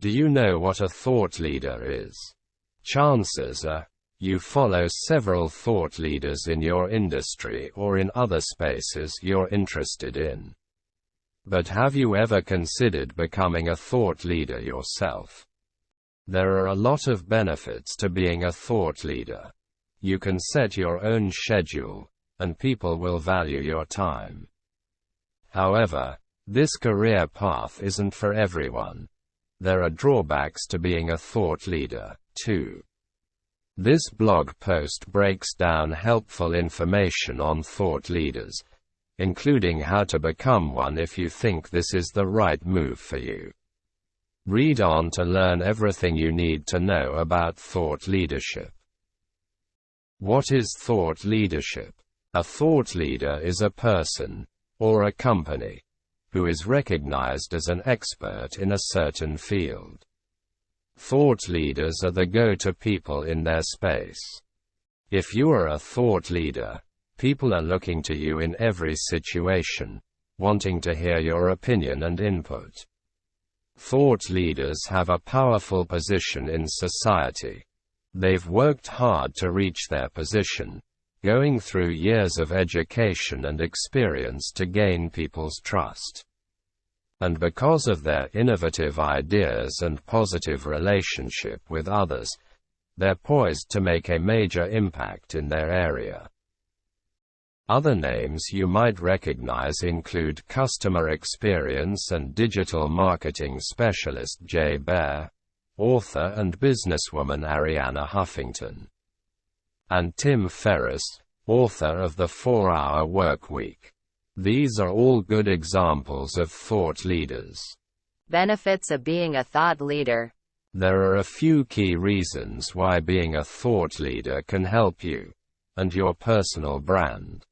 Do you know what a thought leader is? Chances are, you follow several thought leaders in your industry or in other spaces you're interested in. But have you ever considered becoming a thought leader yourself? There are a lot of benefits to being a thought leader. You can set your own schedule, and people will value your time. However, this career path isn't for everyone. There are drawbacks to being a thought leader, too. This blog post breaks down helpful information on thought leaders, including how to become one if you think this is the right move for you. Read on to learn everything you need to know about thought leadership. What is thought leadership? A thought leader is a person, or a company, who is recognized as an expert in a certain field. Thought leaders are the go-to people in their space. If you are a thought leader, people are looking to you in every situation, wanting to hear your opinion and input. Thought leaders have a powerful position in society. They've worked hard to reach their position, going through years of education and experience to gain people's trust. And because of their innovative ideas and positive relationship with others, they're poised to make a major impact in their area. Other names you might recognize include customer experience and digital marketing specialist Jay Baer, author and businesswoman Arianna Huffington, and Tim Ferriss, author of The 4-Hour Workweek. These are all good examples of thought leaders. Benefits of being a thought leader. There are a few key reasons why being a thought leader can help you and your personal brand.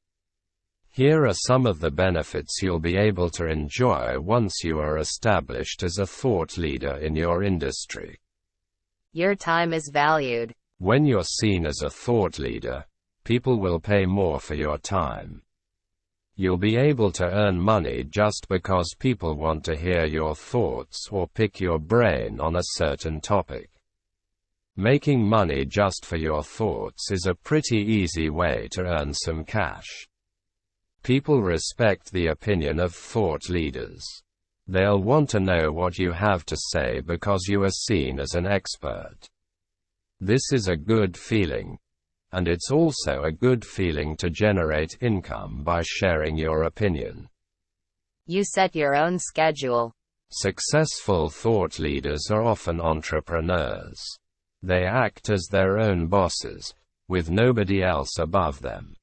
Here are some of the benefits you'll be able to enjoy once you are established as a thought leader in your industry. Your time is valued. When you're seen as a thought leader, people will pay more for your time. You'll be able to earn money just because people want to hear your thoughts or pick your brain on a certain topic. Making money just for your thoughts is a pretty easy way to earn some cash. People respect the opinion of thought leaders. They'll want to know what you have to say because you are seen as an expert. This is a good feeling. And it's also a good feeling to generate income by sharing your opinion. You set your own schedule. Successful thought leaders are often entrepreneurs. They act as their own bosses, with nobody else above them.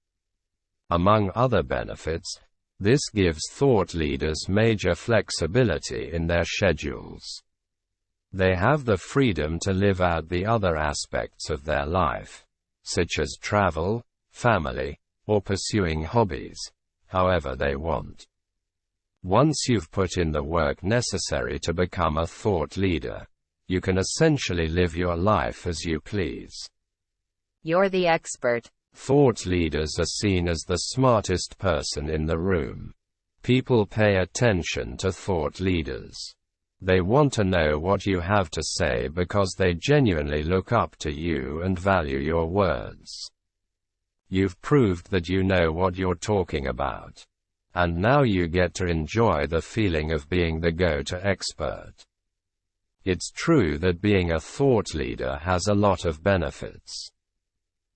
Among other benefits, this gives thought leaders major flexibility in their schedules. They have the freedom to live out the other aspects of their life, such as travel, family, or pursuing hobbies, however they want. Once you've put in the work necessary to become a thought leader, you can essentially live your life as you please. You're the expert. Thought leaders are seen as the smartest person in the room. People pay attention to thought leaders. They want to know what you have to say because they genuinely look up to you and value your words. You've proved that you know what you're talking about. And now you get to enjoy the feeling of being the go-to expert. It's true that being a thought leader has a lot of benefits.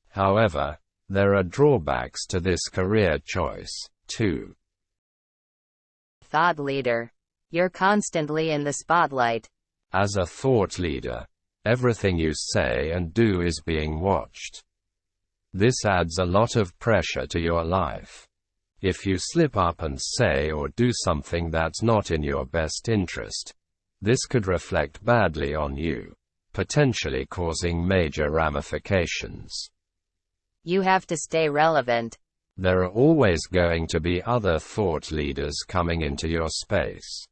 However, there are drawbacks to this career choice, too. Thought leader. You're constantly in the spotlight. As a thought leader, everything you say and do is being watched. This adds a lot of pressure to your life. If you slip up and say or do something that's not in your best interest, this could reflect badly on you, potentially causing major ramifications. You have to stay relevant. There are always going to be other thought leaders coming into your space.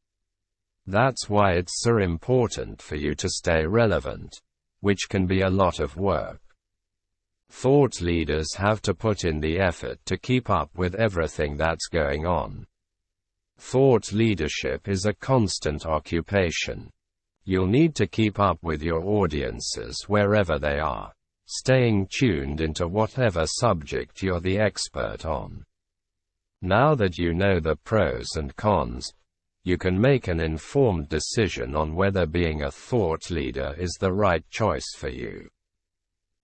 That's why it's so important for you to stay relevant, which can be a lot of work. Thought leaders have to put in the effort to keep up with everything that's going on. Thought leadership is a constant occupation. You'll need to keep up with your audiences wherever they are, staying tuned into whatever subject you're the expert on. Now that you know the pros and cons, you can make an informed decision on whether being a thought leader is the right choice for you.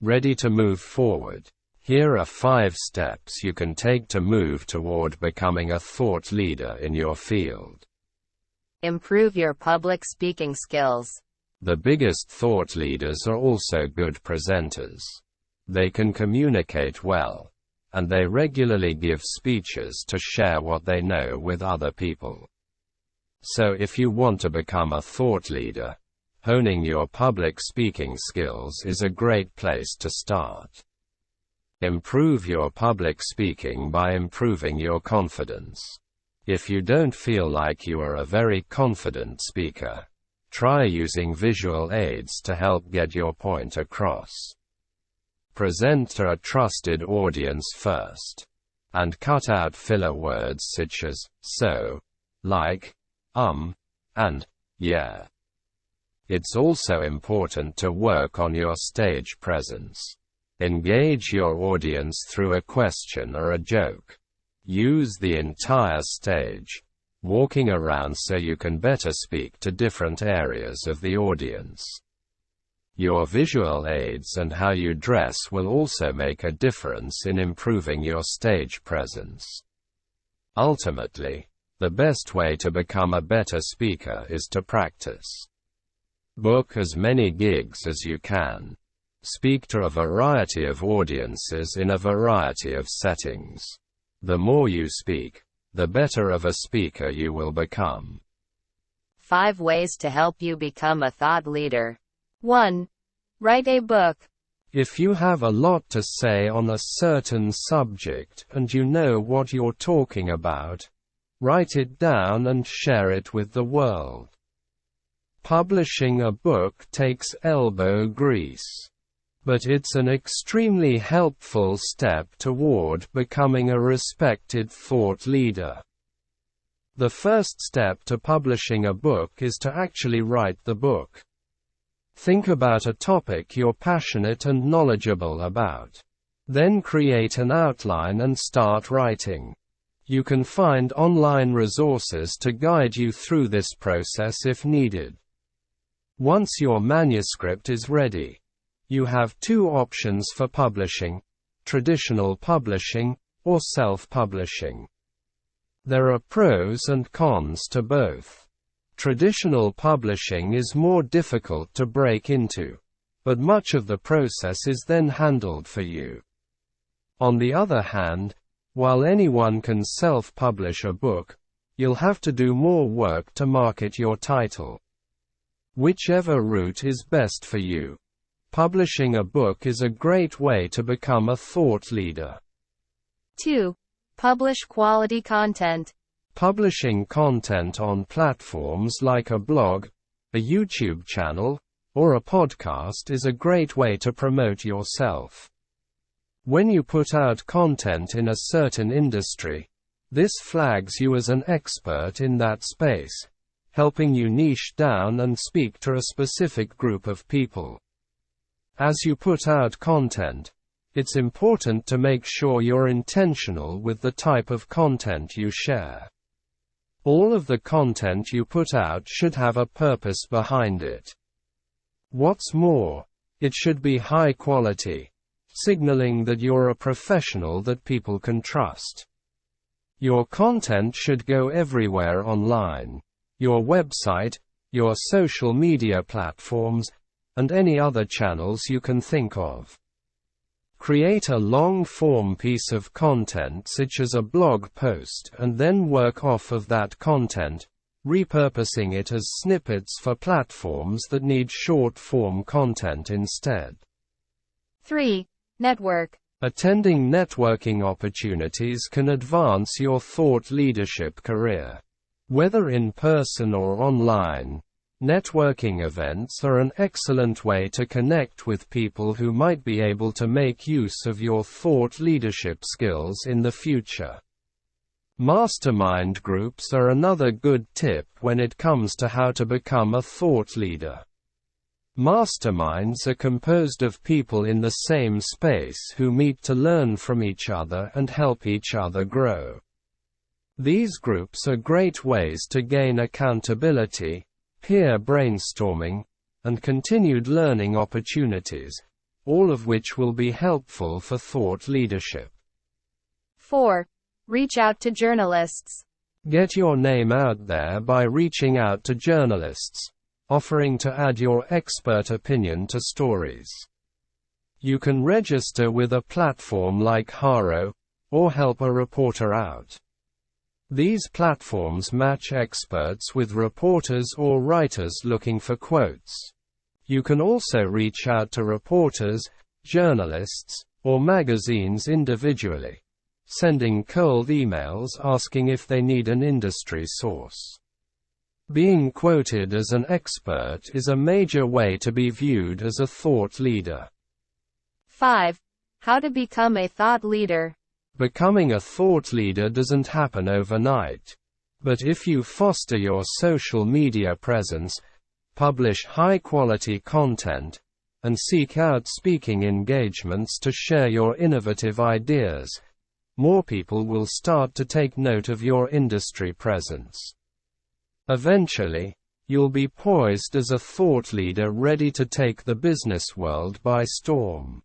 Ready to move forward? Here are 5 steps you can take to move toward becoming a thought leader in your field. Improve your public speaking skills. The biggest thought leaders are also good presenters. They can communicate well, and they regularly give speeches to share what they know with other people. So if you want to become a thought leader, honing your public speaking skills is a great place to start. Improve your public speaking by improving your confidence. If you don't feel like you are a very confident speaker, try using visual aids to help get your point across. Present to a trusted audience first, and cut out filler words such as so, like, and yeah. It's also important to work on your stage presence. Engage your audience through a question or a joke. Use the entire stage, walking around so you can better speak to different areas of the audience. Your visual aids and how you dress will also make a difference in improving your stage presence. Ultimately, the best way to become a better speaker is to practice. Book as many gigs as you can. Speak to a variety of audiences in a variety of settings. The more you speak, the better of a speaker you will become. 5 ways to help you become a thought leader. 1. Write a book. If you have a lot to say on a certain subject and you know what you're talking about, write it down and share it with the world. Publishing a book takes elbow grease, but it's an extremely helpful step toward becoming a respected thought leader. The first step to publishing a book is to actually write the book. Think about a topic you're passionate and knowledgeable about. Then create an outline and start writing. You can find online resources to guide you through this process if needed. Once your manuscript is ready, you have 2 options for publishing: traditional publishing, or self-publishing. There are pros and cons to both. Traditional publishing is more difficult to break into, but much of the process is then handled for you. On the other hand, while anyone can self-publish a book, you'll have to do more work to market your title. Whichever route is best for you, publishing a book is a great way to become a thought leader. 2. Publish quality content. Publishing content on platforms like a blog, a YouTube channel, or a podcast is a great way to promote yourself. When you put out content in a certain industry, this flags you as an expert in that space, helping you niche down and speak to a specific group of people. As you put out content, it's important to make sure you're intentional with the type of content you share. All of the content you put out should have a purpose behind it. What's more, it should be high quality, signaling that you're a professional that people can trust. Your content should go everywhere online: your website, your social media platforms, and any other channels you can think of. Create a long-form piece of content such as a blog post and then work off of that content, repurposing it as snippets for platforms that need short-form content instead. 3. Network. Attending networking opportunities can advance your thought leadership career. Whether in person or online, networking events are an excellent way to connect with people who might be able to make use of your thought leadership skills in the future. Mastermind groups are another good tip when it comes to how to become a thought leader. Masterminds are composed of people in the same space who meet to learn from each other and help each other grow. These groups are great ways to gain accountability, peer brainstorming, and continued learning opportunities, all of which will be helpful for thought leadership. 4. Reach out to journalists. Get your name out there by reaching out to journalists, offering to add your expert opinion to stories. You can register with a platform like Haro, or help a reporter out. These platforms match experts with reporters or writers looking for quotes. You can also reach out to reporters, journalists, or magazines individually, sending cold emails asking if they need an industry source. Being quoted as an expert is a major way to be viewed as a thought leader. 5. How to become a thought leader. Becoming a thought leader doesn't happen overnight. But if you foster your social media presence, publish high-quality content, and seek out speaking engagements to share your innovative ideas, more people will start to take note of your industry presence. Eventually, you'll be poised as a thought leader ready to take the business world by storm.